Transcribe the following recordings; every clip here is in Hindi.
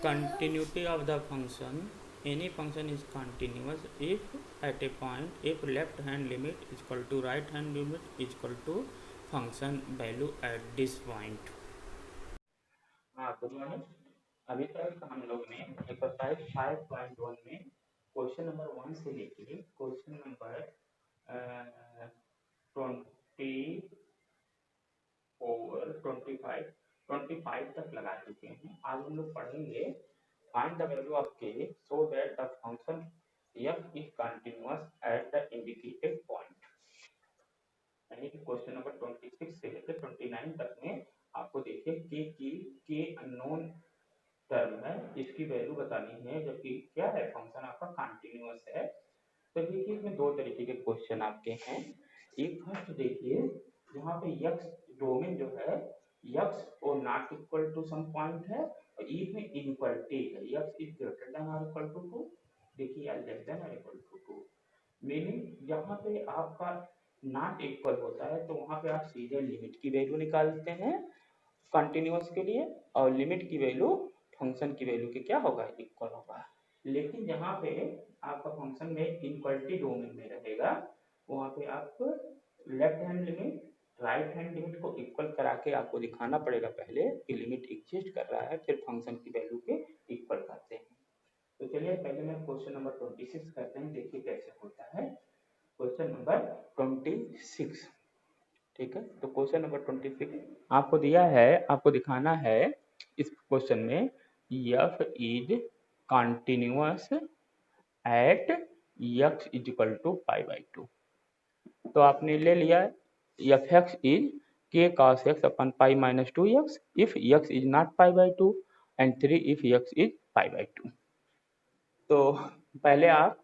Continuity of the function. Any function is continuous if at a point if left hand limit is equal to right hand limit is equal to function value at this point. हाँ, गुड मॉर्निंग। अभी तक हम लोग ने एक्सरसाइज 5.1 में क्वेश्चन नंबर 1 से लेके क्वेश्चन नंबर 25 तक लगा चुके हैं। आज हम लोग पढ़ेंगे find the value of k so that the function f is continuous at the indicated point. यानी कि क्वेश्चन नंबर 26 से लेकर 29 तक में आपको देखिए के अननोन टर्म है, इसकी वैल्यू बतानी है, जबकि क्या है फंक्शन आपका कंटिन्यूअस है। तो देखिए इसमें दो तरीके के क्वेश्चन आपके हैं। एक फर्स्ट देखिए जहाँ पे यक्स डोमेन जो है यक्स और not equal to some point है और ई में इनइक्वालिटी है, X is greater than or equal to 2, देखिए या less than or equal to 2। Meaning जहाँ पे आपका नॉट इक्वल होता है तो वहां पे आप सीधे लिमिट की वैल्यू निकालते हैं कंटिन्यूअस के लिए और लिमिट की वैल्यू फंक्शन की वैल्यू के क्या होगा इक्वल होगा। लेकिन जहाँ पे आपका फंक्शन में इनइक्वालिटी डोमेन में रहेगा वहाँ पे आप left hand limit right hand limit को इक्वल करा के आपको दिखाना पड़ेगा पहले कि लिमिट एग्जिस्ट कर रहा है, फिर फंक्शन की वैल्यू के इक्वल करते हैं। तो चलिए पहले मैं क्वेश्चन नंबर 26 करते हैं, देखिए कैसे होता है। क्वेश्चन नंबर 26, ठीक है। तो क्वेश्चन नंबर 26 आपको दिया है, आपको दिखाना है इस क्वेश्चन में f is continuous at x is equal to pi by 2। तो आपने ले लिया F x is K cos X upon pi minus 2x if x is not pi by 2 and 3 if x is pi by 2। तो पहले आप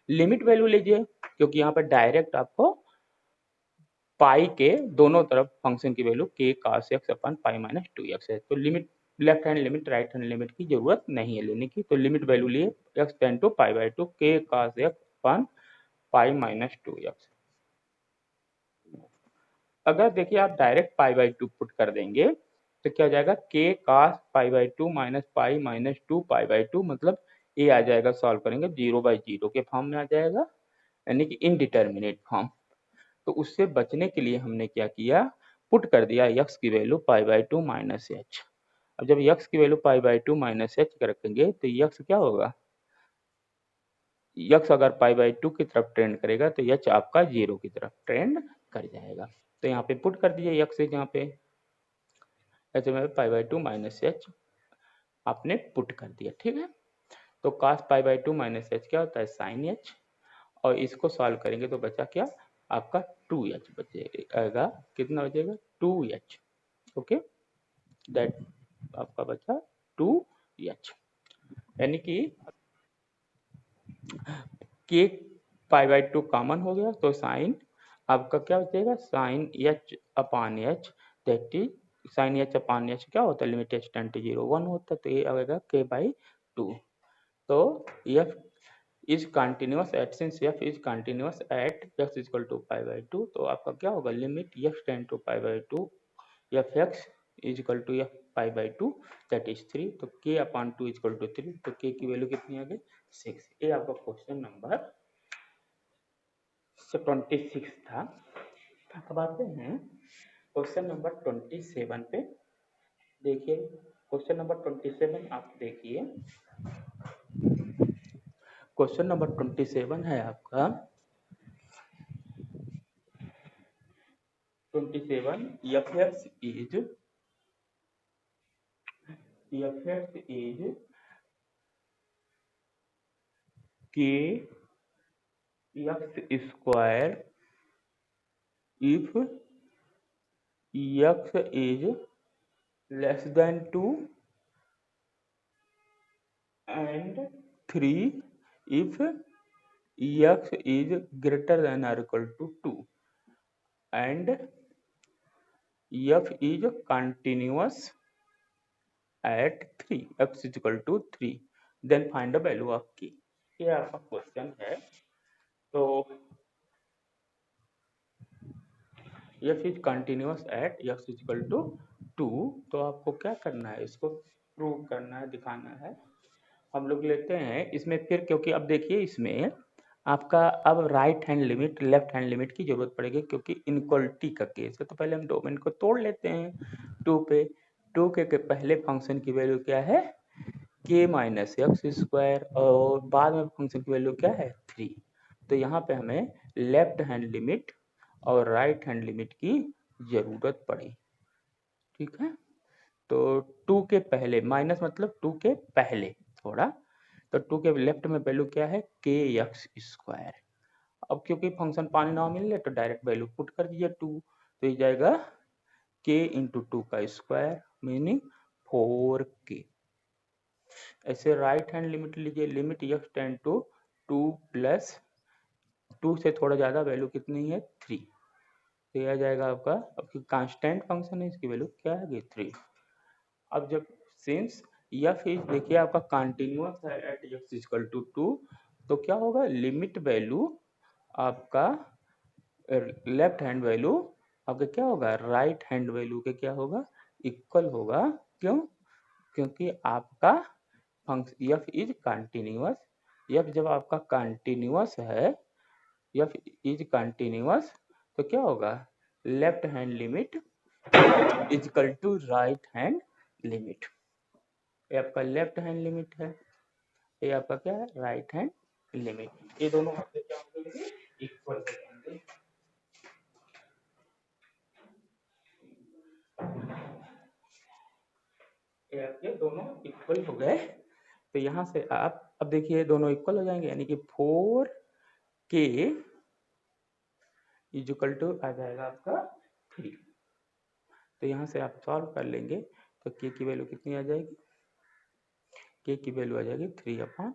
लिमिट वैल्यू लीजिए क्योंकि यहाँ पर डायरेक्ट आपको पाई के दोनों तरफ फंक्शन की value K cos X upon pi minus 2x है। तो limit left hand limit right hand limit की जरूरत नहीं है लेने की। तो लिमिट वैल्यू लिए x tends to pi by 2 K cos X upon pi minus 2x। अगर देखिए आप डायरेक्ट पाई बाई 2 पुट कर देंगे तो क्या हो जाएगा के cos pi by 2 minus pi minus 2 pi by 2, मतलब ये आ जाएगा सॉल्व करेंगे 0/0 के फॉर्म में आ जाएगा, यानी कि इनडिटर्मिनेट फॉर्म। तो उससे बचने के लिए हमने क्या किया, पुट कर दिया x की value pi by 2 minus H. अब जब x की value pi by 2 minus H रखेंगे तो x क्या होगा, x अगर पाई बाई 2 की तरफ ट्रेंड करेगा तो h आपका 0 की तरफ ट्रेंड कर जाएगा। तो यहाँ पे पुट कर दीजिए x यहाँ पे ऐसे में पाई बाई 2 माइनस एच आपने पुट कर दिया, ठीक है। तो cos pi by 2 minus H क्या होता है साइन एच, और इसको सॉल्व करेंगे तो बचा क्या आपका 2h बचेगा, कितना बचेगा 2h, ओके। दैट आपका बचा 2h, यानी कि के पाई बाई 2 कॉमन हो गया तो साइन आपका क्या बचेगा sine h upon h, that is sine h upon h क्या होता है लिमिट एच टेंड टू 0 1 होता है, तो ये आएगा के बाई 2। तो f is continuous at since f is continuous at x is equal to pi by 2, so आपका क्या होगा limit x tend to pi by 2 f x is equal to f pi by 2 that is 3। तो के अपान 2 इज इक्वल टू 3, तो के की वैल्यू कितनी आ गई 6। ये आपका क्वेश्चन नंबर 26 था। अब आते हैं क्वेश्चन नंबर 27 पे। देखिए क्वेश्चन नंबर 27 आप देखिए, क्वेश्चन नंबर 27 है आपका 27 fx is k x square if x is less than 2 and 3 if x is greater than or equal to 2 and f is continuous at 3 x is equal to 3, then find the value of k। ये आपका क्वेश्चन है। तो f is continuous at x is equal to 2, तो आपको क्या करना है इसको प्रूव करना है, दिखाना है। हम लोग लेते हैं इसमें फिर, क्योंकि अब देखिए इसमें आपका अब right hand limit left hand limit की जरूरत पड़ेगी, क्योंकि इनक्वलिटी का केस है। तो पहले हम डोमेन को तोड़ लेते हैं 2 पे। 2 के पहले फंक्शन की वैल्यू क्या है, k माइनस एक्स स्क्वायर, और बाद में फंक्शन की वैल्यू क्या है 3। तो यहाँ पे हमें लेफ्ट हैंड लिमिट और राइट हैंड लिमिट की जरूरत पड़ी। ठीक है, तो 2 के पहले माइनस मतलब 2 के पहले थोड़ा, तो 2 के लेफ्ट में वैल्यू क्या है के एक्स स्क्वायर। अब क्योंकि फंक्शन पानी ना मिल रहे तो डायरेक्ट वैल्यू पुट कर दीजिए 2, तो ये जाएगा k इंटू 2 का स्क्वायर मीनिंग 4k। ऐसे राइट हैंड लिमिट लीजिए, limit x tend to 2 plus 2 से थोड़ा ज़्यादा वैल्यू कितनी है 3, तो यह आ जाएगा आपका, आपकी कांस्टेंट फंक्शन है, इसकी वैल्यू क्या है 3। अब जब सिंस एफ इज देखिए आपका कंटिन्यूअस है एट एक्स इक्वल टू 2, तो क्या होगा लिमिट वैल्यू आपका लेफ्ट हैंड वैल्यू आपका क्या होगा राइट हैंड वैल्यू के क्या होगा इक्वल होगा। क्यों, क्योंकि आपका function F is continuous. F जब आपका कंटिन्यूअस है, एफ इज कंटिन्यूअस, तो क्या होगा left hand limit is equal to right hand limit. ये आपका लेफ्ट हैंड लिमिट है, ये आपका क्या है राइट हैंड लिमिट। ये दोनों आपके क्या होंगे इक्वल हो जाएंगे। ये आपके दोनों इक्वल हो गए, तो यहाँ से आप अब देखिए दोनों इक्वल हो जाएंगे, यानी कि 4k इज इक्वल टू आ जाएगा आपका 3। तो यहाँ से आप सॉल्व कर लेंगे तो k की वैल्यू कितनी आ जाएगी, k की वैल्यू आ जाएगी 3/4।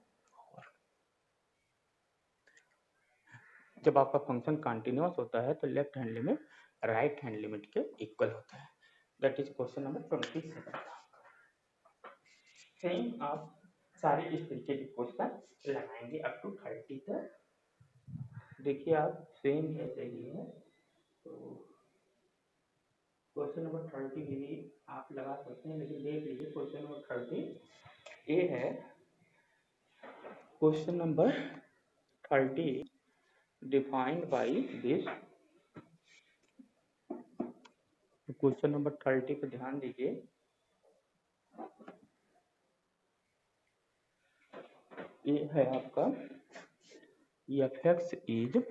जब आपका फंक्शन कंटिन्यूअस होता है तो left hand limit right hand limit के इक्वल होता है। That is question number 27। Same आप सारे इस तरीके के क्वेश्चन लगाएंगे अप टू 30 तक। देखिए आप सेम ऐसे ही है, तो क्वेश्चन नंबर 30 भी आप लगा सकते हैं, लेकिन देख लीजिए क्वेश्चन नंबर 30 ए है। Question number 30 defined by this. Question number 30 पे ध्यान दीजिए, ये है आपका f x is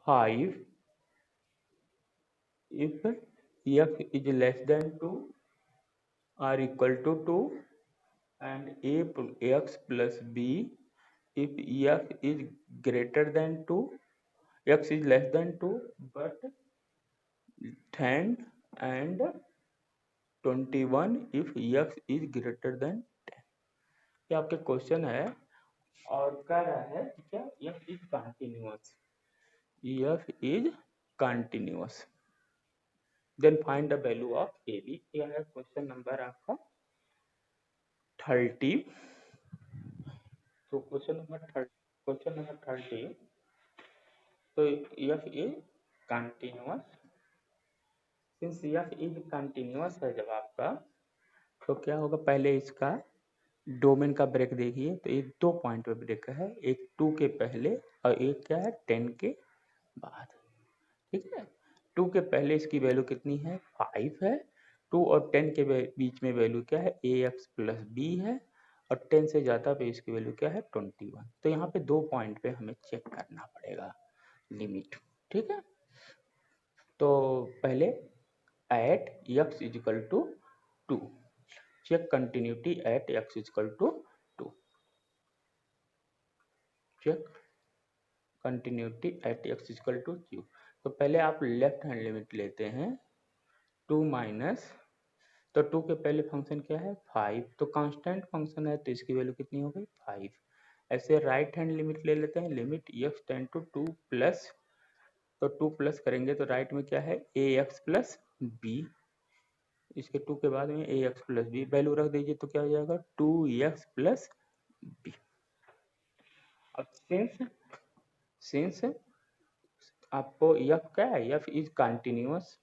5 if f is less than 2 or equal to 2 and x plus b if f is greater than 2, x is less than 2 but 10 and 21 if x is greater than 10। ये आपके क्वेश्चन है और कह रहा है कि क्या f is continuous, f is continuous, then find the value of AB। यह है क्वेश्चन नंबर आपका 30। तो क्वेश्चन नंबर 30, तो f is continuous. Since f is continuous है जब आपका, तो क्या होगा पहले इसका डोमेन का ब्रेक देखिए, तो एक 2 पॉइंट पे ब्रेक है, एक 2 के पहले और एक क्या है 10 के बाद। ठीक है, 2 के पहले इसकी वैल्यू कितनी है 5 है, 2 और 10 के बीच में वैल्यू क्या है ए एक्स प्लस बी है, और 10 से ज़्यादा पे इसकी वैल्यू क्या है 21। तो यहाँ पे 2 पॉइंट पे हमें चेक करना पड़ेगा लिमिट। ठीक है, तो पहले at x equal to 2, check continuity at x equal to 2, check continuity at x equal to 2। तो पहले आप लेफ्ट हैंड लिमिट लेते हैं 2 माइनस, तो 2 के पहले फंक्शन क्या है 5, तो कांस्टेंट फंक्शन है तो इसकी वैल्यू कितनी हो गई 5। ऐसे राइट हैंड लिमिट ले लेते हैं, limit x tend to 2 plus, तो 2 प्लस करेंगे तो राइट में क्या है ए एक्स प्लस बी, इसके 2 के बाद में a x plus b value रख दीजिए तो क्या हो जाएगा 2x प्लस बी। अब सिंस आपको एफ क्या है, f is continuous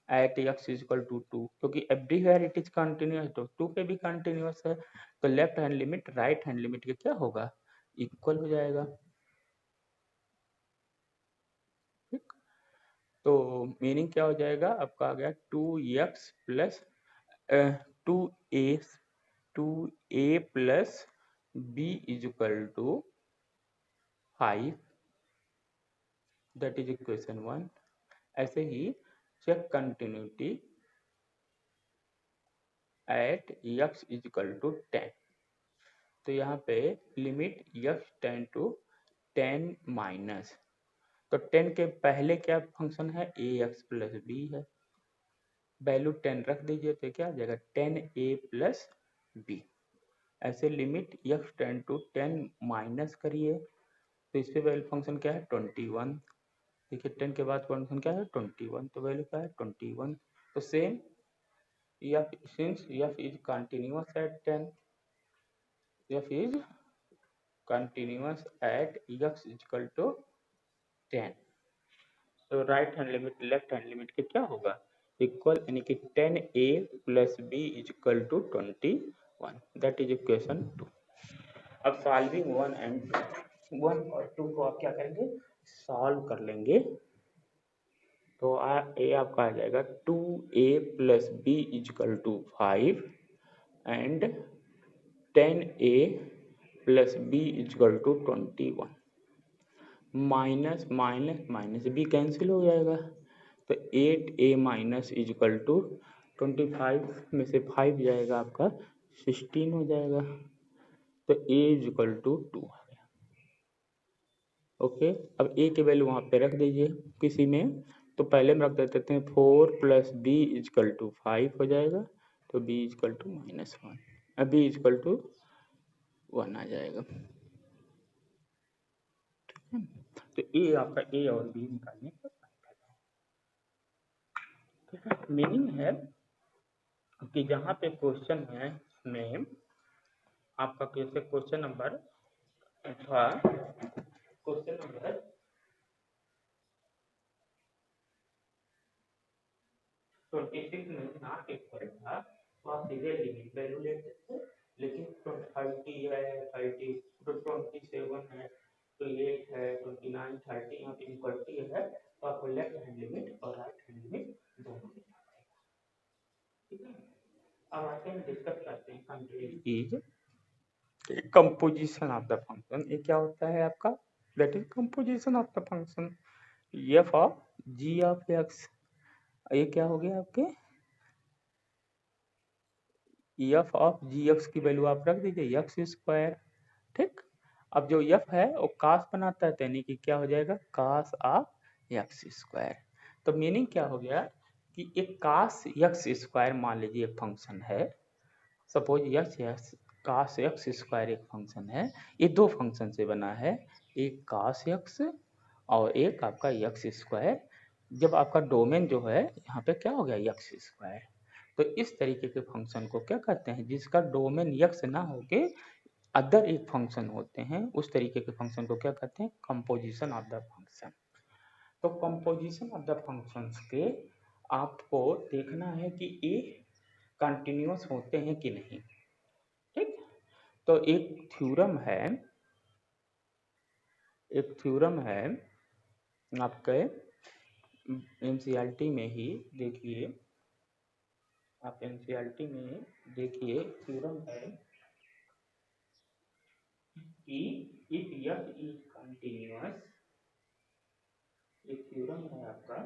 at x equal to two, क्योंकि एवरीवेयर इट इज कंटिन्यूअस, तो टू पे भी कंटिन्यूअस है, तो left hand limit right hand limit के क्या होगा, इक्वल हो जाएगा। ठीक, तो मीनिंग क्या हो जाएगा आपका, आ गया two x plus two a, two a plus b is equal to 5, that is equation 1। ऐसे ही check continuity at x is equal to 10, तो यहाँ पे limit x tends to 10 minus, तो 10 के पहले क्या फंक्शन है, ए एक्स प्लस बी है, वैल्यू 10 रख दीजिए तो क्या आ जाएगा 10 ए प्लस बी। ऐसे limit x tends to 10 minus करिए, तो इस पे वैल्यू फंक्शन क्या है 21, देखिए 10 के बाद फंक्शन क्या है 21, तो वैल्यू क्या है 21। तो same f, since f is continuous at 10, f is continuous at x equal to 10, तो right hand limit left hand limit के क्या होगा इक्वल, यानी कि 10 a plus b is equal to 21, that is equation 2। अब सॉल्विंग 1 एंड 2, 1 और 2 को आप क्या करेंगे, सॉल्व कर लेंगे, तो ए आपका आ जाएगा 2a plus b is equal to 5 and 10a plus b is equal to 21, minus minus minus b cancel हो जाएगा, तो 8a minus is equal to 25 में से 5 जाएगा आपका 16 हो जाएगा, तो a इज इक्वल टू 2 आ गया। ओके, अब a की वैल्यू वहाँ पे रख दीजिए किसी में, तो पहले में रख देते हैं 4 plus b is equal to 5 हो जाएगा, तो b इज इक्वल टू -1, अब b इज इक्वल टू 1 आ जाएगा। तो ए आपका ए और बी निकालने का, ठीक है, मीनिंग है कि जहाँ पे क्वेश्चन है में आपका कैसे क्वेश्चन नंबर था, क्वेश्चन नंबर 26 में नॉट इक्वल था, तो आप सीधे लिमिट वैल्यू ले सकते, लेकिन 30 है 30 तो 27 है, तो 8 है 29 30 यहाँ पे इक्वलिटी है, तो आपको लेफ्ट हैंड लिमिट और राइट हैंड लिमिट दोनों लेना पड़ेगा। ठीक है, अब आते हैं डिस्कस करते हैं complete composition of the function. ये क्या होता है आपका, that is composition of the function f of g of x, ये क्या हो गया आपके एफ ऑफ जी एक्स की वैल्यू आप रख दीजिए एक्स स्क्वायर। ठीक, अब जो एफ है वो कास बनाता है, तो यानी कि क्या हो जाएगा कास ऑफ एक्स स्क्वायर। तो मीनिंग क्या हो गया कि एक कास एक्स स्क्वायर मान लीजिए एक फंक्शन है, सपोज यस यस कास एक्स स्क्वायर एक फंक्शन है, ये दो फंक्शन से बना है, एक कास एक्स और एक आपका एक्स स्क्वायर, जब आपका डोमेन जो है यहाँ पे क्या हो गया एक्स स्क्वायर, तो इस तरीके के फंक्शन को क्या कहते हैं, जिसका डोमेन एक्स ना होके अदर एक फंक्शन होते हैं, उस तरीके के फंक्शन को क्या कहते हैं कंपोजिशन ऑफ द फंक्शन। तो कंपोजिशन ऑफ द फंक्शंस के आपको देखना है कि ये कंटिन्यूअस होते हैं कि नहीं। ठीक, तो एक थ्योरम है आपके एनसीईआरटी में ही देखिए, आप एनसीईआरटी में देखिए थ्योरम है कि इफ एफ इज कंटिन्यूअस, एक थ्योरम है आपका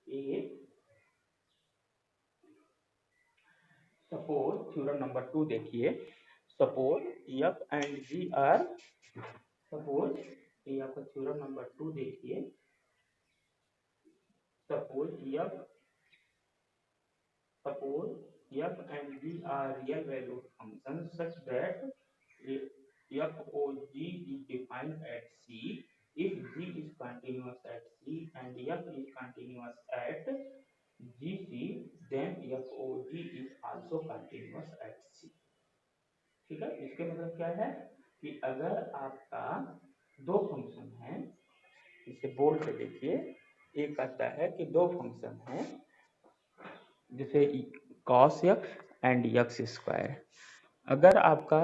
ए, सपोज थ्योरम नंबर 2 देखिए, suppose f and g are, suppose ये आपका थ्योरम नंबर 2 देखिए, suppose f F and G are real valued functions such that f of G is defined at C. If G is continuous at C and f is continuous at GC, then f of G is also continuous at C. ठीक है, इसके मतलब क्या है कि अगर आपका दो फंक्शन है इसे बोल्ड से देखिए। एक कहता है कि दो फंक्शन हैं जैसे cos x and x square. अगर आपका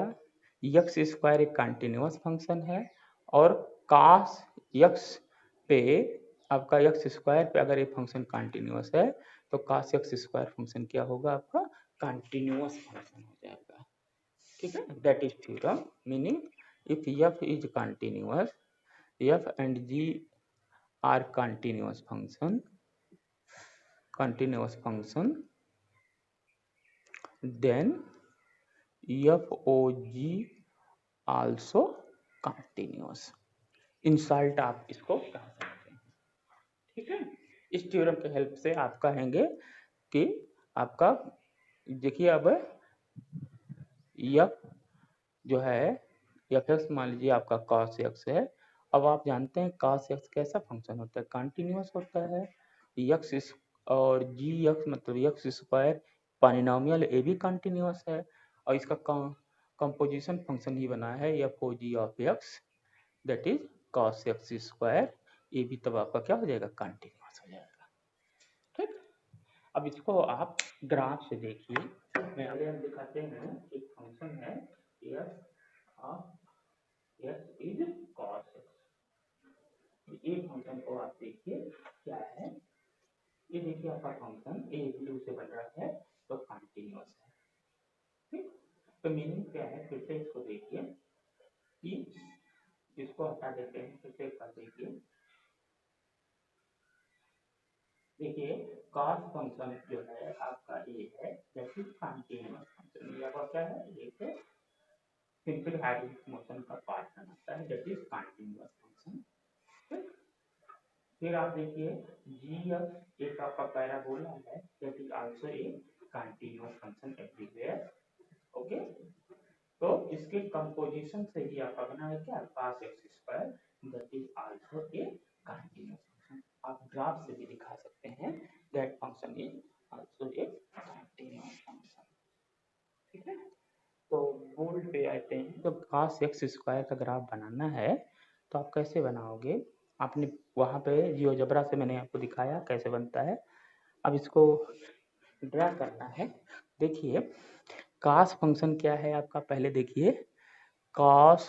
x स्क्वायर एक कंटिन्यूअस फंक्शन है और cos x पे आपका x स्क्वायर पे अगर एक फंक्शन कंटिन्यूअस है तो cos x स्क्वायर फंक्शन क्या होगा आपका कंटिन्यूअस फंक्शन हो जाएगा। ठीक है, that is theorem meaning if f is continuous, f and g are continuous function, then FOG also continuous। In short आप इसको कह सकते हैं। ठीक है, इस थ्योरम के हेल्प से आप कहेंगे कि आपका देखिए अब f जो है एफ एक्स मान लीजिए आपका cos x है। अब आप जानते हैं cos x कैसा फंक्शन होता है, कंटिन्यूअस होता है। x और जी एक्स मतलब एक्स स्क्वायर पॉलिनोमियल ए भी कंटिन्यूअस है और इसका कंपोजिशन फंक्शन ही बना है f o g of x, that is cos x square. ये भी तब आपका क्या हो जाएगा, कंटिन्यूअस हो जाएगा। ठीक, अब इसको आप ग्राफ से देखिए। मैं अगर हम दिखाते हैं एक फंक्शन है f of x is cos x। ये फंक्शन को आप देखिए क्या है, ये देखिए आपका फंक्शन ए ब्लू से बन रहा है तो कंटिन्यूअस है। ठीक, तो मीनिंग क्या है, फिर से इसको देखिए कि इसको हटा देते हैं, फिर से कर देखिए। देखिए cos फंक्शन जो है आपका ए है, दैट इज कंटिन्यूअस फंक्शन। ये आपका क्या है, एक सिंपल हार्मोनिक मोशन का पार्ट बनाता है, दैट इज कंटिन्यूअस फंक्शन। फिर आप देखिए जी एफ एक आपका पैराबोला है, that is also a continuous function everywhere. Okay, तो इसके कंपोजिशन से ही आपका बना है क्या, cos x square, that is also a continuous function. आप ग्राफ से भी दिखा सकते हैं that function is also a continuous function. ठीक है, तो बोल्ड पे आते हैं। जब cos x स्क्वायर का ग्राफ बनाना है तो आप कैसे बनाओगे, आपने वहाँ पे जियोजेब्रा से मैंने आपको दिखाया कैसे बनता है। अब इसको ड्रा करना है। देखिए cos फंक्शन क्या है आपका, पहले देखिए cos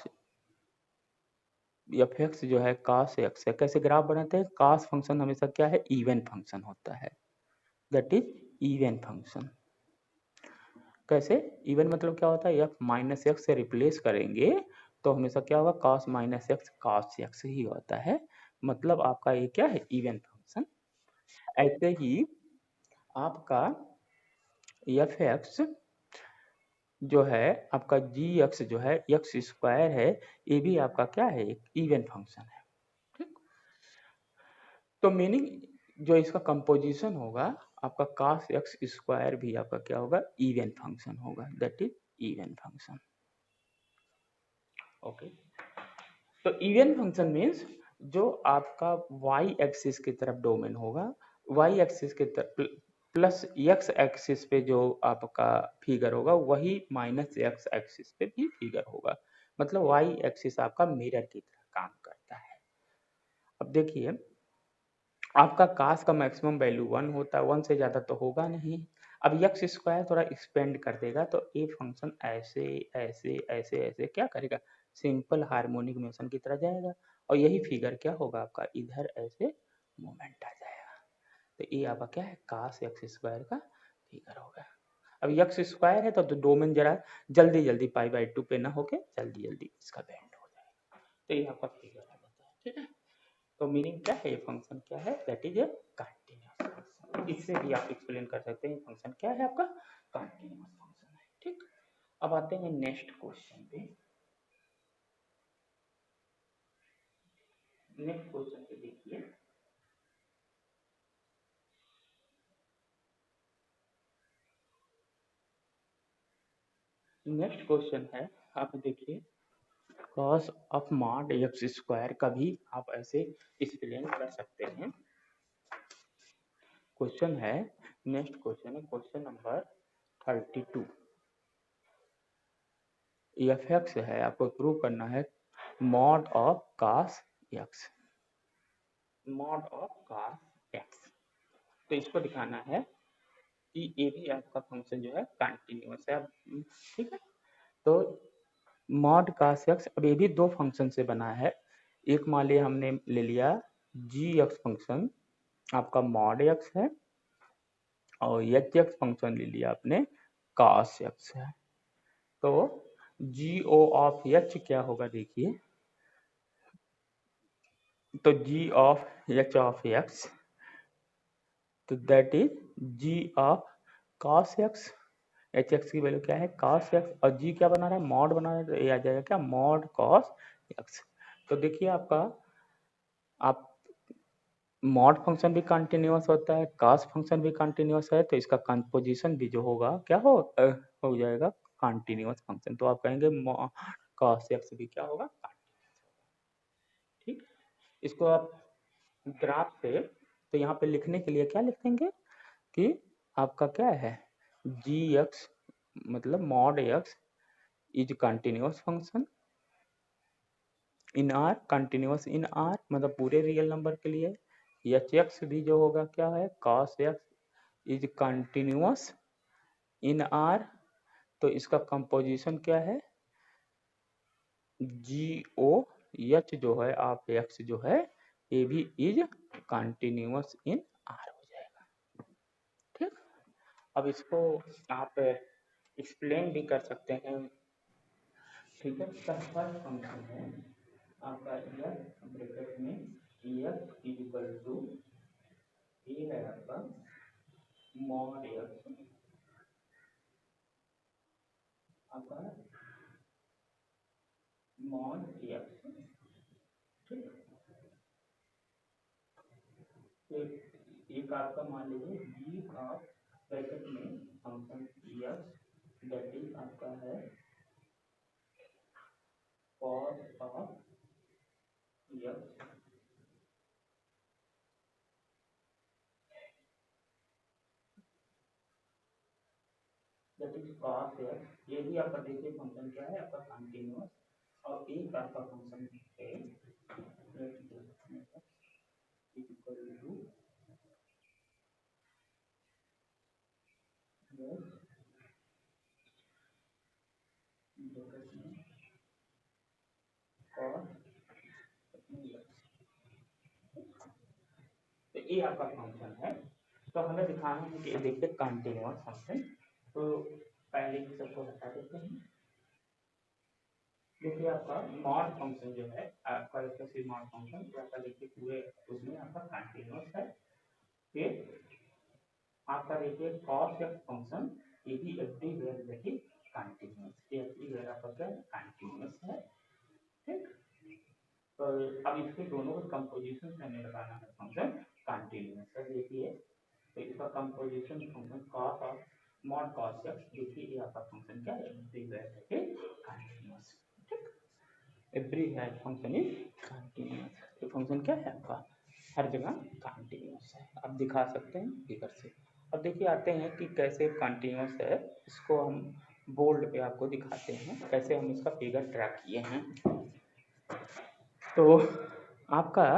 एफ एक्स जो है cos x है। कैसे ग्राफ बनाते हैं, cos फंक्शन हमेशा क्या है, इवन फंक्शन होता है, दैट इज इवन फंक्शन। कैसे इवन मतलब क्या होता है, f माइनस एक्स से रिप्लेस करेंगे तो हमेशा क्या होगा, cos minus x cos x ही होता है, मतलब आपका ये क्या है, इवन फंक्शन। ऐसे ही आपका एफ एक्स जो है आपका जी एक्स जो है एक्स स्क्वायर है, ये भी आपका क्या है, एक इवन फंक्शन है। ठीक, तो मीनिंग जो इसका कंपोजिशन होगा आपका cos x स्क्वायर भी आपका क्या होगा, इवन फंक्शन होगा, that is even function. Okay, तो इवन फंक्शन मीन्स जो आपका y एक्सिस की तरफ डोमेन होगा, y एक्सिस के तरफ प्लस x एक्सिस पे जो आपका फिगर होगा वही माइनस x एक्सिस पे भी फिगर होगा, मतलब y एक्सिस आपका मिरर की तरह काम करता है। अब देखिए आपका कास का मैक्सिमम वैल्यू 1 होता है, 1 से ज़्यादा तो होगा नहीं। अब एक्स स्क्वायर थोड़ा एक्सपेंड कर देगा तो ये फंक्शन ऐसे ऐसे ऐसे ऐसे क्या करेगा, सिंपल हार्मोनिक मोशन की तरह जाएगा और यही फिगर क्या होगा आपका, इधर ऐसे मूवमेंट आ जाएगा। तो ये आपका क्या है, कास एक्स स्क्वायर का फिगर होगा। अब एक्स स्क्वायर है तो डोमेन जरा जल्दी जल्दी पाई बाई 2 पे ना होके जल्दी जल्दी इसका बेंड हो जाएगा, तो ये आपका फिगर आ जाता है। ठीक है, तो मीनिंग क्या है, ये फंक्शन क्या है, that is a continuous function. इससे भी आप एक्सप्लेन कर सकते हैं फंक्शन क्या है आपका, कंटिन्यूअस फंक्शन है। ठीक, अब आते हैं नेक्स्ट क्वेश्चन पे। नेक्स्ट क्वेश्चन पे देखिए, नेक्स्ट क्वेश्चन है, आप देखिए cos of mod x square का भी आप ऐसे एक्सप्लेन कर सकते हैं। क्वेश्चन है, नेक्स्ट क्वेश्चन है क्वेश्चन नंबर 32। एफ एक्स है, आपको प्रूव करना है mod of cos x. Mod of cos x. तो इसको दिखाना है कि ये भी आपका फंक्शन जो है कंटिन्यूअस है। अब ठीक है, तो मॉड कॉस एक्स, अब ये भी दो फंक्शन से बना है। एक मान लिया हमने ले लिया जी एक्स फंक्शन, आपका मॉड एक्स है, और एच एक्स फंक्शन ले लिया आपने कॉस एक्स है। तो जी ओ ऑफ एच क्या होगा देखिए, तो g of h of x, तो that is g of cos x. H x की वैल्यू क्या है कॉस एक्स, और जी क्या बना रहा है मॉड बना रहा है, तो ये आ जाएगा क्या मॉड कॉस एक्स। तो देखिए आपका, आप मॉड फंक्शन भी कंटिन्यूअस होता है, कॉस फंक्शन भी कंटिन्यूअस है, तो इसका कंपोजिशन भी जो होगा क्या हो जाएगा कंटिन्यूअस फंक्शन। तो आप कहेंगे कॉस एक्स भी क्या होगा, ठीक। इसको आप ग्राफ से, तो यहाँ पे लिखने के लिए क्या लिखेंगे कि आपका क्या है जी एक्स मतलब mod x is continuous function in are, continuous in are मतलब पूरे रियल नंबर के लिए। एच एक्स भी जो होगा क्या है cos x is continuous in are, तो इसका कंपोजिशन क्या है जी ओ एच जो है आप एक्स जो है ये भी इज कंटिन्यूअस इन आर हो जाएगा, ठीक। अब इसको आप एक्सप्लेन भी कर सकते हैं, ठीक है। इसका फर्स्ट फंक्शन है आपका एफ ब्रैकेट में एफ इज इक्वल टू, ये है आपका मॉड एक्स, आपका मॉड एक्स, ठीक। तो एक आपका मान लीजिए जी ऑफ ब्रैकेट में फंक्शन एक्स दैट इज आपका है cos of x, that is cos x. ये भी आपका देखिए फंक्शन क्या है आपका कंटिन्यूअस, और एक आपका फंक्शन है इज इक्वल टू ब्रैकेट में कॉस, तो ये आपका फंक्शन है। तो हमें दिखाना है कि ये देखिए कंटिन्यूअस फंक्शन, तो पहले ही सबको हटा देते हैं। देखिए आपका मॉड फंक्शन जो है आपका मॉड फंक्शन जो आपका देखिए पूरे उसमें आपका कंटिन्यूअस है। फिर आपका देखिए कॉस एक्स फंक्शन, ये भी एवरीवेयर देखिए कंटिन्यूअस, ये एवरीवेयर आपका क्या कंटिन्यूअस है, ठीक। तो अब इसके दोनों का कंपोजिशन से हमें लगाना है फंक्शन कंटिन्यूअस है। देखिए तो इसका composition function cos of mod cos x, देखिए ये आपका फंक्शन क्या है एवरीवेयर है कंटिन्यूअस, ठीक। एवरीवेयर फंक्शन इज कंटिन्यूअस, ये फंक्शन क्या है आपका हर जगह कंटिन्यूअस है, आप दिखा सकते हैं फिगर से। अब देखिए आते हैं कि कैसे कंटिन्यूअस है, इसको हम बोल्ड पे आपको दिखाते हैं कैसे हम इसका फिगर ट्रैक किए हैं। तो आपका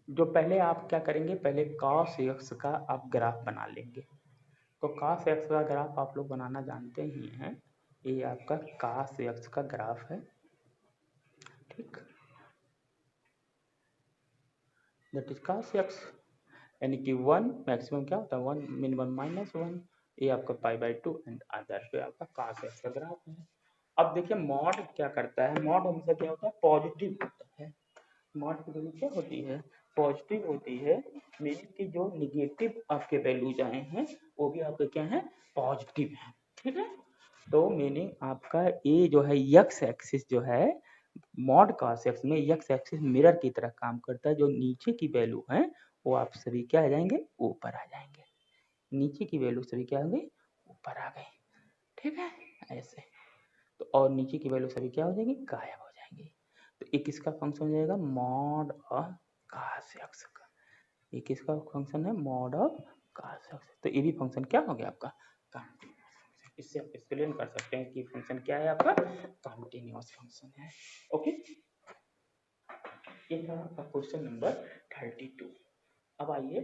जो पहले आप क्या करेंगे, पहले cos x का आप ग्राफ बना लेंगे। तो cos x का ग्राफ आप लोग बनाना जानते ही हैं, ये आपका cos x का ग्राफ है, ठीक। दैट इज cos x, यानी कि 1 मैक्सिमम क्या होता है 1, मिनिमम -1, ये आपका π/2 एंड अदर पे आपका cos x का ग्राफ है। अब देखिए मॉड क्या करता है, मॉड हमेशा क्या होता है पॉजिटिव होता है, मॉड की वैल्यू क्या होती है पॉजिटिव होती है, मीनिंग कि जो निगेटिव आपके वैल्यूज आए हैं वो भी आपके क्या है पॉजिटिव है, ठीक है। तो मीनिंग आपका ये जो है एक्स एक्सिस जो है मॉड कॉस एक्स में एक्स एक्सिस मिरर की तरह काम करता है, जो नीचे की वैल्यू है वो आप सभी क्या आ जाएंगे ऊपर आ जाएंगे, नीचे की वैल्यू सभी क्या होंगे ऊपर आ गए, ठीक है ऐसे। तो और नीचे की वैल्यू सभी क्या हो जाएंगी गायब हो जाएंगी। तो ये किसका फंक्शन हो जाएगा मॉड ऑफ कॉस एक्स का, ये किसका फंक्शन है मॉड ऑफ कॉस एक्स, तो ये भी फंक्शन क्या हो गया आपका कंटिन्यूअस फंक्शन। इससे आप एक्सप्लेन कर सकते हैं कि फंक्शन क्या है आपका कंटिन्यूअस फंक्शन है, ओके। ये था आपका क्वेश्चन नंबर 32। अब आइए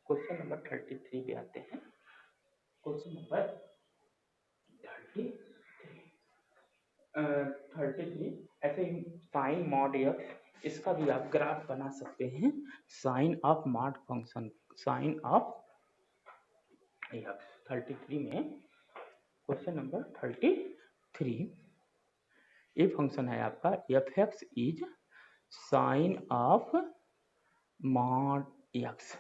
क्वेश्चन नंबर 33 पे आते हैं। क्वेश्चन नंबर 33 33 ऐसे ही साइन मॉड एक्स, इसका भी आप ग्राफ बना सकते हैं। Sine of mod function, sine of x 33 में, क्वेश्चन नंबर 33, ये फंक्शन है आपका f x is sine of mod x.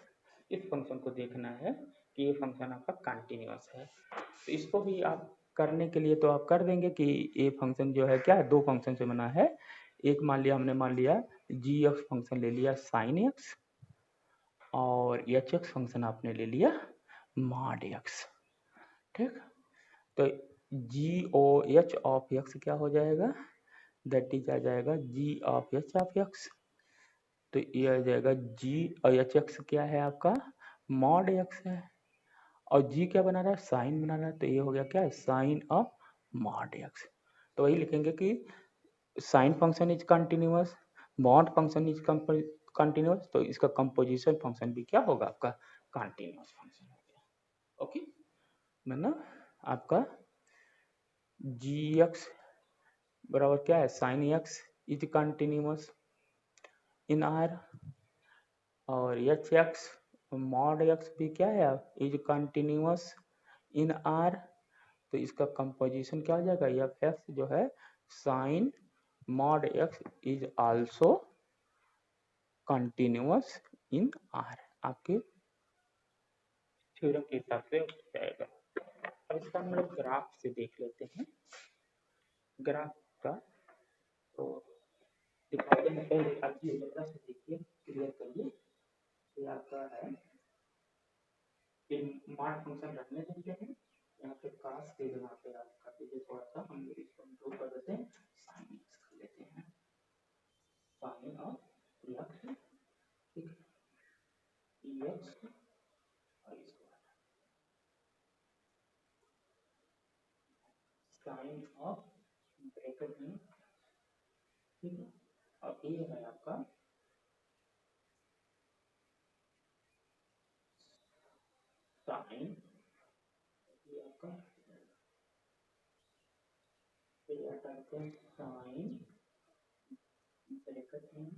इस फंक्शन को देखना है कि ये फंक्शन आपका कंटिन्यूअस है। तो इसको भी आप करने के लिए तो आप कर देंगे कि ये फंक्शन जो है क्या है, दो फंक्शन से बना है। एक मान लिया हमने, मान लिया जी एक्स फंक्शन ले लिया साइन एक्स, और एच एक्स फंक्शन आपने ले लिया मॉड एक्स। ठीक, तो जी ओ एच ऑफ एक्स क्या हो जाएगा, दैट इज आ जाएगा जी ऑफ एच ऑफ एक्स। तो ये आ जाएगा जी, और एच एक्स क्या है आपका मॉड एक्स है, और जी क्या बना रहा है, साइन बना रहा है, तो ये हो गया क्या है साइन ऑफ मॉड एक्स। तो वही लिखेंगे कि sine function is continuous, mod function is continuous, तो इसका कंपोजिशन फंक्शन भी क्या होगा आपका कंटिन्यूअस फंक्शन हो गया। ओके, मतलब आपका जी एक्स बराबर क्या है sine x is continuous in are, और एच एक्स मॉड एक्स भी क्या है इज कंटिन्यूअस इन आर। तो इसका कंपोजिशन क्या हो जाएगा, एफ एक्स जो है sine mod x is also continuous in R, आपके थ्योरम के हिसाब से हो जाएगा। अब इसका हम लोग ग्राफ से देख लेते हैं, ग्राफ का तो दिखाते हैं। पहले आप ये जरा से देखिए, क्लियर करिए। ये आपका है कि मॉड फंक्शन रखने देते हैं, यहाँ पे काश के यहाँ पे आप कर दीजिए थोड़ा सा, हम इसको इम्प्रूव कर देते हैं, साइन एक्स कर लेते हैं, साइन ऑफ एक्स, ठीक है, एक्स और इसको साइन ऑफ ब्रैकेट में, ठीक है, और ये है आपका साइन, ये आपका ये करते हैं साइन ब्रैकेट में,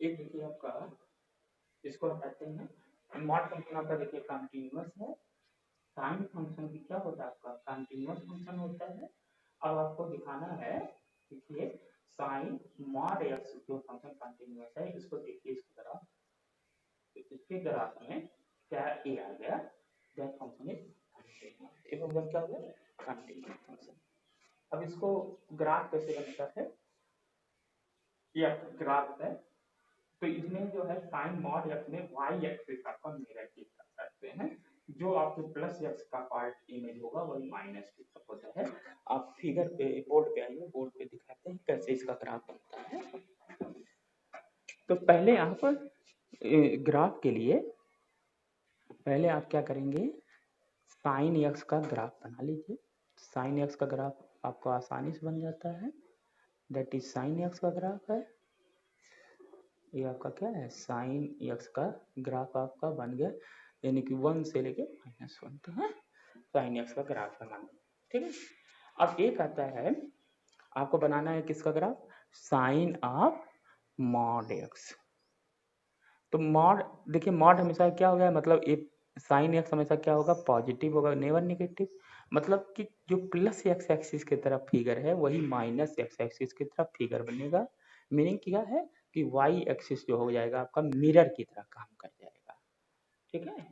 एक देखिए आपका, इसको हटाते हैं। मॉड फंक्शन आपका देखिए कंटिन्यूअस है, साइन फंक्शन भी क्या होता है आपका कंटिन्यूअस फंक्शन होता है। अब आपको दिखाना है, देखिए साइन मॉड एक्स जो फंक्शन कंटिन्यूअस है, इसको देखिए इसकी तरफ, तो इसके ग्राफ में क्या ए आ गया, दैट फंक्शन इज कंटिन्यूअस, ये फंक्शन क्या हो गया कंटिन्यूअस फंक्शन। अब इसको ग्राफ कैसे बनता है, ये ग्राफ है, तो इसमें जो है साइन मॉड एक्स में वाई एक्सिस आपका मिरर की तरफ रखते हैं, जो आपके प्लस एक्स का पार्ट इमेज होगा वही माइनस की तरफ होता है। आप फिगर पे बोर्ड पे आइए, बोर्ड पे दिखाते हैं कैसे इसका ग्राफ बनता है। तो पहले आप ग्राफ के लिए पहले आप क्या करेंगे, साइन एक्स का ग्राफ बना लीजिए। साइन एक्स का ग्राफ आपको आसानी से बन जाता है, दैट इज साइन एक्स का ग्राफ है, ये आपका क्या है साइन एक्स का ग्राफ आपका बन गया, यानी कि 1 से लेके -1 तो है साइन एक्स का ग्राफ है मान लो, ठीक है। अब एक आता है आपको बनाना है किसका graph, sine of mod x. तो मॉड देखिए, मॉड हमेशा क्या होगा, मतलब ये साइन एक्स हमेशा क्या होगा पॉजिटिव होगा, नेवर नेगेटिव। मतलब कि जो प्लस एक्स एक्सिस की तरफ फिगर है वही माइनस एक्स एक्सिस की तरफ फिगर बनेगा। मीनिंग क्या है कि वाई एक्सिस जो हो जाएगा आपका मिरर की तरह काम कर जाएगा, ठीक है।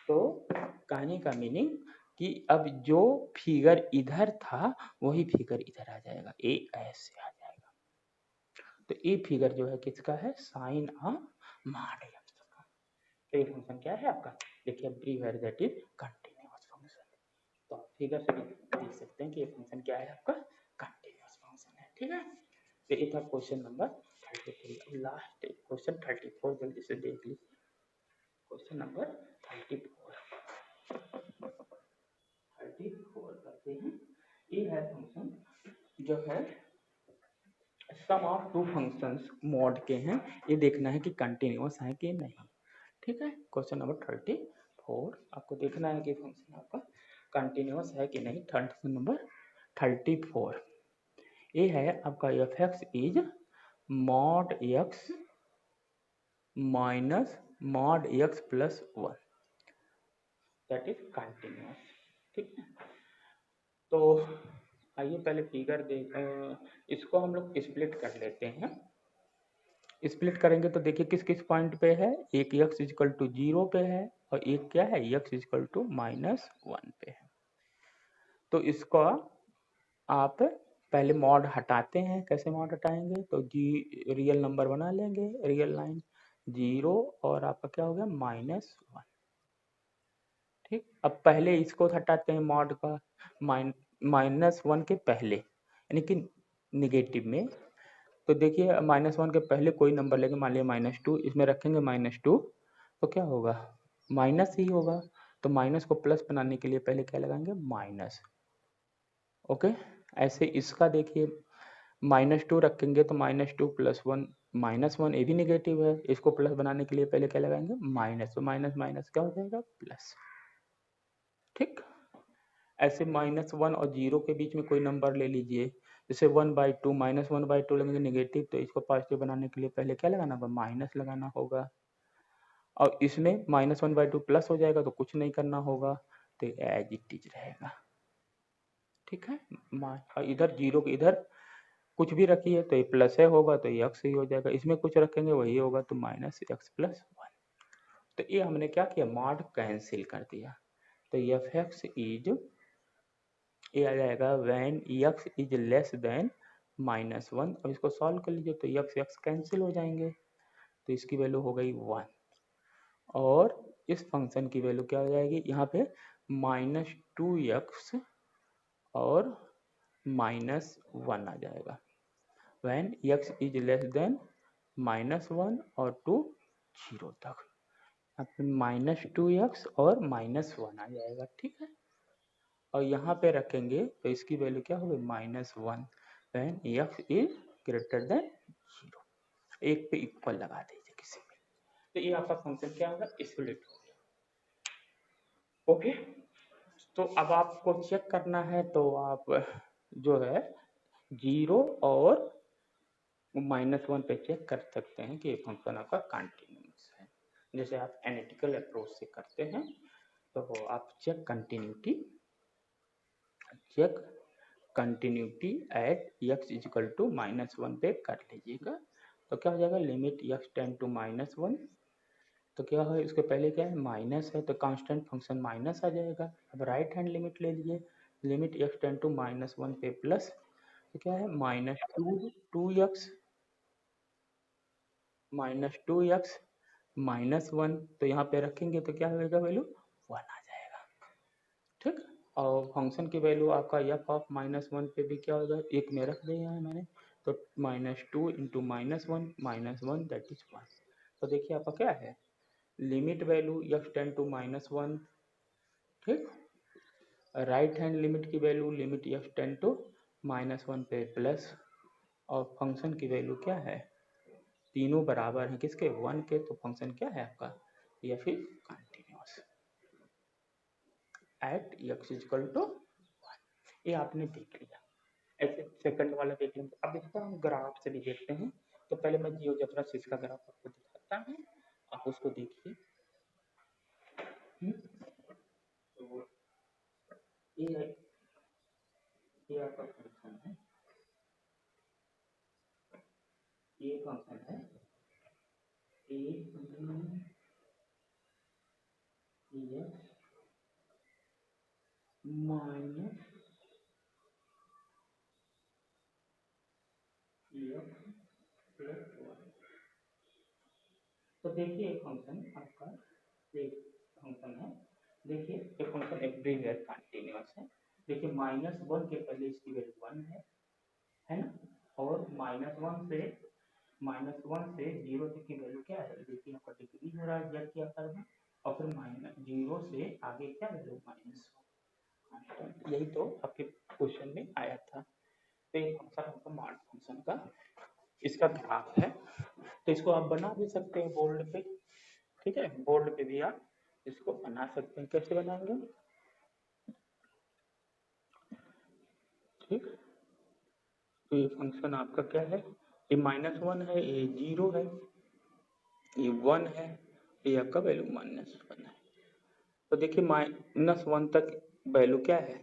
तो कहने का मीनिंग कि अब जो फिगर इधर था वही फिगर इधर आ जाएगा, ए ऐसे आ जाएगा। तो ये फिगर जो है किसका है, साइन ऑफ मॉड एक्स का। तो ये फंक्शन क्या है आपका, देखिए everywhere that is continuous function. तो आप फिगर से देख सकते हैं कि ये फंक्शन क्या है आपका कंटिन्यूअस फंक्शन है, ठीक है। तो ये था क्वेश्चन नंबर 33। लास्ट क्वेश्चन 34 जल्दी से देख लीजिए, क्वेश्चन नंबर 34। 34 करते हैं। ये है फंक्शन जो है सम ऑफ टू फंक्शंस मॉड के हैं, ये देखना है कि कंटिन्यूअस है कि नहीं। ठीक है, क्वेश्चन नंबर 34 आपको देखना है कि फंक्शन आपका कंटिन्यूअस है कि नहीं। क्वेश्चन नंबर 34 ये है आपका f x is mod x minus mod x plus 1 that is continuous. ठीक है, तो आइए पहले फिगर देख इसको हम लोग स्प्लिट कर लेते हैं। स्प्लिट करेंगे तो देखिए किस किस पॉइंट पे है, एक x इजकल टू 0 पे है और एक क्या है x इजकल टू -1 पे है। तो इसका आप पहले मॉड हटाते हैं, कैसे मॉड हटाएंगे तो जी रियल नंबर बना लेंगे, रियल लाइन 0 और आपका क्या हो गया -1। ठीक, अब पहले इसको हटाते हैं मॉड का -1 के पहले यानी कि निगेटिव में। तो देखिए -1 के पहले कोई नंबर लेंगे, मान लिया -2, इसमें रखेंगे -2 तो क्या होगा माइनस ही होगा। तो माइनस को प्लस बनाने के लिए पहले क्या लगाएंगे माइनस। ओके, ऐसे इसका देखिए -2 रखेंगे तो -2 प्लस 1 -1, ये भी निगेटिव है, इसको प्लस बनाने के लिए पहले क्या लगाएंगे माइनस। तो माइनस माइनस क्या हो जाएगा प्लस। ठीक, ऐसे -1 और 0 के बीच में कोई नंबर ले लीजिए, जैसे 1/2 -1/2 लगेंगे निगेटिव, तो इसको पॉजिटिव बनाने के लिए पहले क्या लगाना होगा माइनस लगाना होगा। और इसमें -1/2 प्लस हो जाएगा तो कुछ नहीं करना होगा, तो एज इट इज रहेगा। ठीक है, और इधर 0 के इधर कुछ भी रखिए तो ये प्लस है होगा तो ये x ही हो जाएगा, इसमें कुछ रखेंगे वही होगा तो -x+1। तो ये हमने क्या किया मॉड कैंसिल कर दिया। तो एफ एक्स इज ये आ जाएगा when x is less than -1। अब इसको सॉल्व कर लीजिए तो x कैंसिल हो जाएंगे, तो इसकी वैल्यू हो गई 1 और इस फंक्शन की वैल्यू क्या हो जाएगी यहाँ पे -2x और -1 आ जाएगा when x is less than -1 और टू 0 तक। यहाँ पे -2x और -1 आ जाएगा। ठीक है, और यहाँ पे रखेंगे तो इसकी वैल्यू क्या होगी -1 when x is greater then 0। एक पे इक्वल लगा दीजिए किसी में, तो ये आपका फंक्शन क्या होगा स्प्लिट हो गया। ओके, तो अब आपको चेक करना है तो आप जो है 0 और -1 पे चेक कर सकते हैं कि ये फंक्शन आपका कंटिन्यूअस है। जैसे आप एनालिटिकल अप्रोच से करते हैं तो आप check continuity at x equal to -1 पे कर लीजिएगा। तो क्या हो जाएगा लिमिट x टेंड टू -1, तो क्या है इसके पहले क्या है माइनस है तो कांस्टेंट फंक्शन माइनस आ जाएगा। अब राइट हैंड लिमिट ले लीजिए, लिमिट x टेंड टू -1 पे प्लस, तो क्या है -2x -1, तो यहाँ पे रखेंगे तो क्या होगा वैल्यू 1 आ जाएगा। ठीक, और फंक्शन की वैल्यू आपका f ऑफ -1 पे भी क्या होगा एक में रख दिया है मैंने, तो -2 इंटू -1 दैट इज 1। तो देखिए आपका क्या है limit value x tend to -1। ठीक, राइट हैंड लिमिट की value limit x tend to -1 पे प्लस, और फंक्शन की वैल्यू क्या है तीनों बराबर हैं किसके 1 के, तो फंक्शन क्या है आपका या फिर continuous at x equal to 1। ये आपने देख लिया, ऐसे सेकंड वाला देख लेंगे। अब इसका हम ग्राफ से भी देखते हैं, तो पहले मैं जियोजेब्रा से इसका ग्राफ आपको दिखाता हूँ, आप उसको देखिए। तो ये आपका फंक्शन है, ये फंक्शन है ए माइनस प्लस 1। तो देखिए एक फंक्शन आपका एक फंक्शन है, देखिए एक फंक्शन एवरीवेयर कंटिन्यूअस है। देखिए -1 के पहले इसकी वैल्यू 1 है ना, और -1 से 0 तक की वैल्यू क्या है देखिए आपका डिक्रीज हो रहा है z की आकार में, और फिर -0 से आगे क्या वैल्यू -1। कांस्टेंट, यही तो आपके क्वेश्चन में आया था। तो ये फंक्शन आपका मॉड फंक्शन का इसका ग्राफ है। तो इसको आप बना भी सकते हैं बोर्ड पे, ठीक है, बोर्ड पे भी आप इसको बना सकते हैं। कैसे बनाएंगे, ठीक। तो ये फंक्शन आपका क्या है, ये -1 है, ये 0 है, ये 1 है, ये आपका वैल्यू -1 है। तो देखिए -1 तक वैल्यू क्या है,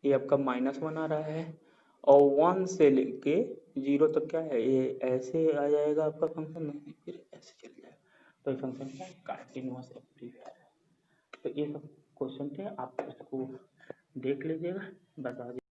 ये आपका -1 आ रहा है, और 1 से लेके 0 तक क्या है, ये ऐसे आ जाएगा आपका फंक्शन, नहीं फिर ऐसे चल जाएगा। तो ये फंक्शन क्या है, कंटिन्यूअस एम्पलीफायर है। तो ये सब क्वेश्चन थे, आप इसको देख लीजिएगा, बता